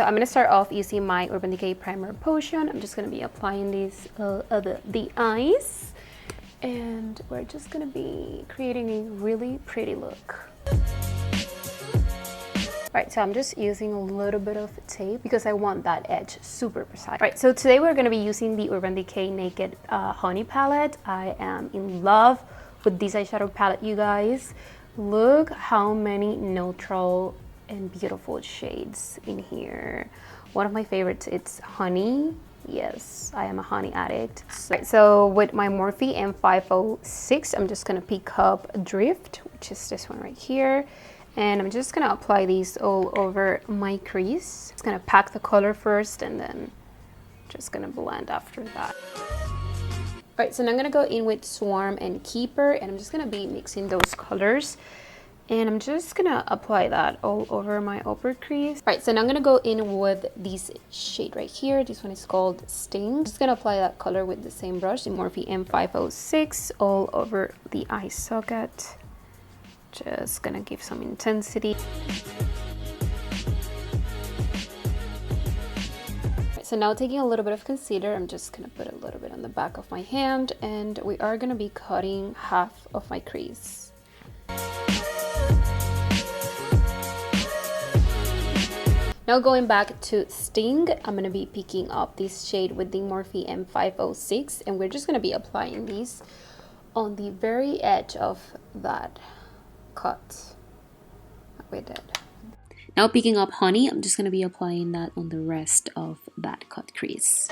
so I'm gonna start off using my Urban Decay Primer Potion. I'm just gonna be applying these the eyes, and we're just gonna be creating a really pretty look. Right, so I'm just using a little bit of tape because I want that edge super precise. Right, so today we're going to be using the Urban Decay Naked Honey Palette. I am in love with this eyeshadow palette, you guys. Look how many neutral and beautiful shades in here. One of my favorites, it's honey. Yes, I am a honey addict. So with my Morphe M506, I'm just going to pick up Drift, which is this one right here. And I'm just gonna apply these all over my crease. Just gonna pack the color first and then just gonna blend after that. Alright, so now I'm gonna go in with Swarm and Keeper, and I'm just gonna be mixing those colors. And I'm just gonna apply that all over my upper crease. Alright, so now I'm gonna go in with this shade right here. This one is called Sting. I'm just gonna apply that color with the same brush, the Morphe M506, all over the eye socket. Just gonna give some intensity. Right, so now taking a little bit of concealer, I'm just gonna put a little bit on the back of my hand, and we are gonna be cutting half of my crease. Now going back to Sting, I'm gonna be picking up this shade with the Morphe M506, and we're just gonna be applying these on the very edge of that cut that we did. Now picking up Honey, I'm just going to be applying that on the rest of that cut crease.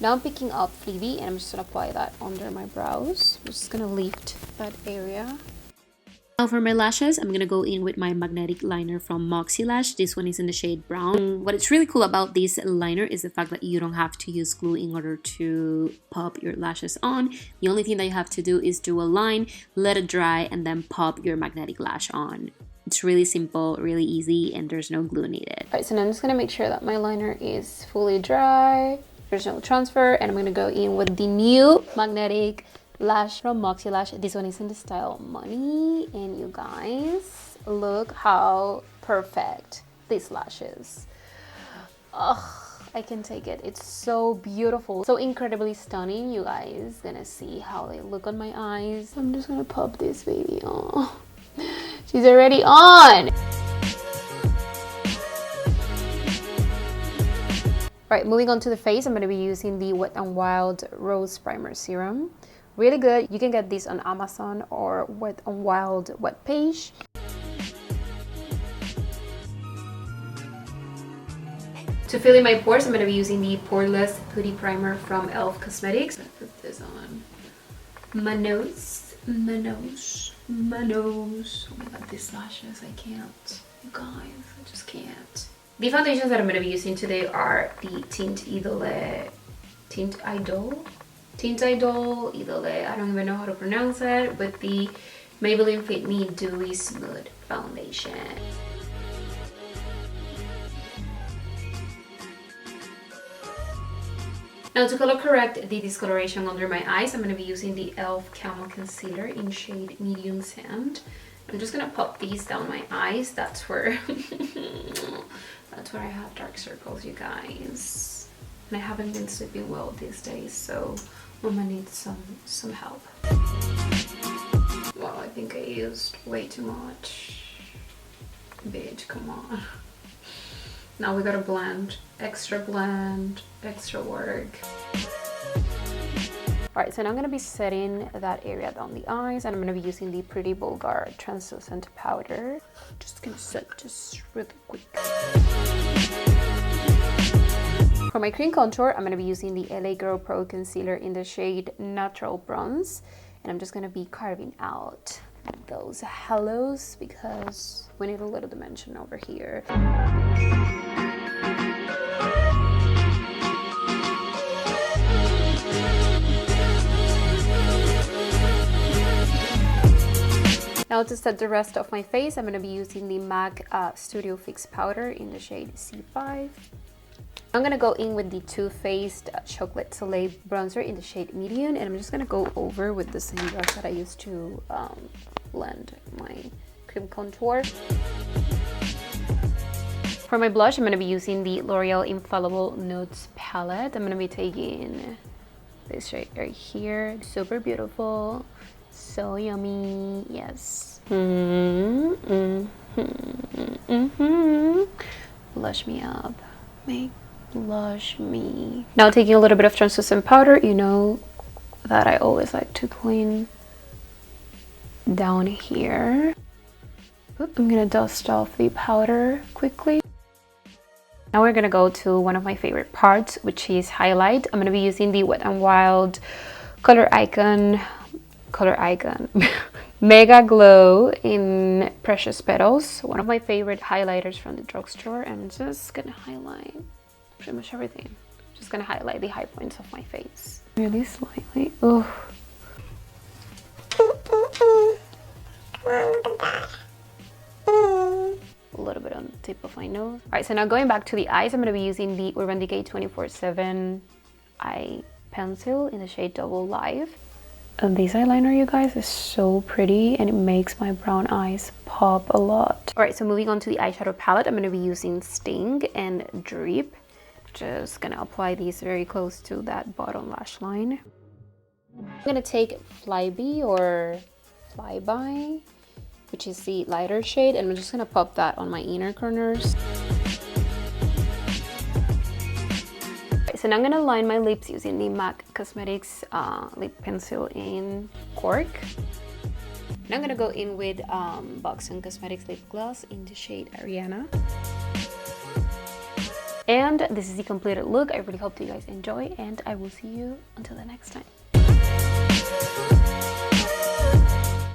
Now I'm picking up Fleavy, and I'm just going to apply that under my brows. I'm just going to lift that area. Now for my lashes, I'm going to go in with my magnetic liner from Moxie Lash. This one is in the shade Brown. What is really cool about this liner is the fact that you don't have to use glue in order to pop your lashes on. The only thing that you have to do is do a line, let it dry, and then pop your magnetic lash on. It's really simple, really easy, and there's no glue needed. Alright, so now I'm just going to make sure that my liner is fully dry. There's no transfer, and I'm going to go in with the new magnetic lash from Moxie Lash. This one is in the style Money, and you guys, look how perfect this lash is. Ugh, I can take it. It's so beautiful, so incredibly stunning. You guys gonna see how they look on my eyes. I'm just gonna pop this baby. Oh, she's already on. Right, moving on to the face, I'm going to be using the Wet n Wild Rose Primer Serum. Really good. You can get this on Amazon or Wet n Wild web page. To fill in my pores, I'm going to be using the Poreless Putty Primer from e.l.f. Cosmetics. I'm going to put this on my nose, my nose, my nose. Oh my god, these lashes, I can't. You guys, I just can't. The foundations that I'm going to be using today are the TINT IDOLE, I don't even know how to pronounce it, but the Maybelline Fit Me Dewy Smooth Foundation. Now to color correct the discoloration under my eyes, I'm going to be using the e.l.f. Camo Concealer in shade Medium Sand. I'm just going to pop these down my eyes. That's where that's where I have dark circles, you guys. And I haven't been sleeping well these days, so I'm gonna need some help. Wow, I think I used way too much. Bitch, come on. Now we gotta blend, extra work. Alright, so now I'm going to be setting that area down the eyes, and I'm going to be using the Pretty VULGAR translucent powder. Just going to set this really quick. For my cream contour, I'm going to be using the LA Girl Pro Concealer in the shade Natural Bronze, and I'm just going to be carving out those halos because we need a little dimension over here. Now to set the rest of my face, I'm going to be using the MAC Studio Fix powder in the shade C5. I'm going to go in with the Too Faced Chocolate Soleil bronzer in the shade Medium, and I'm just going to go over with the same brush that I used to blend my cream contour. For my blush, I'm going to be using the L'Oreal Infallible Nudes palette. I'm going to be taking this shade right here. Super beautiful. So yummy. Yes. Blush me up. Make blush me. Now taking a little bit of translucent powder. You know that I always like to clean down here. Oop, I'm gonna dust off the powder quickly. Now we're gonna go to one of my favorite parts, which is highlight. I'm gonna be using the Wet n Wild Color Icon Mega Glow in Precious Petals. One of my favorite highlighters from the drugstore. I'm just gonna highlight pretty much everything. Just gonna highlight the high points of my face. Really slightly. Oh. A little bit on the tip of my nose. All right, so now going back to the eyes, I'm going to be using the Urban Decay 24/7 eye pencil in the shade Double Live. And this eyeliner, you guys, is so pretty and it makes my brown eyes pop a lot. All right, so moving on to the eyeshadow palette, I'm going to be using Sting and Drip. Just going to apply these very close to that bottom lash line. I'm going to take Flyby or Flyby, which is the lighter shade, and I'm just gonna pop that on my inner corners. So now I'm gonna line my lips using the MAC Cosmetics lip pencil in Cork. And I'm gonna go in with Buxom Cosmetics lip gloss in the shade Ariana. And this is the completed look. I really hope that you guys enjoy, and I will see you until the next time.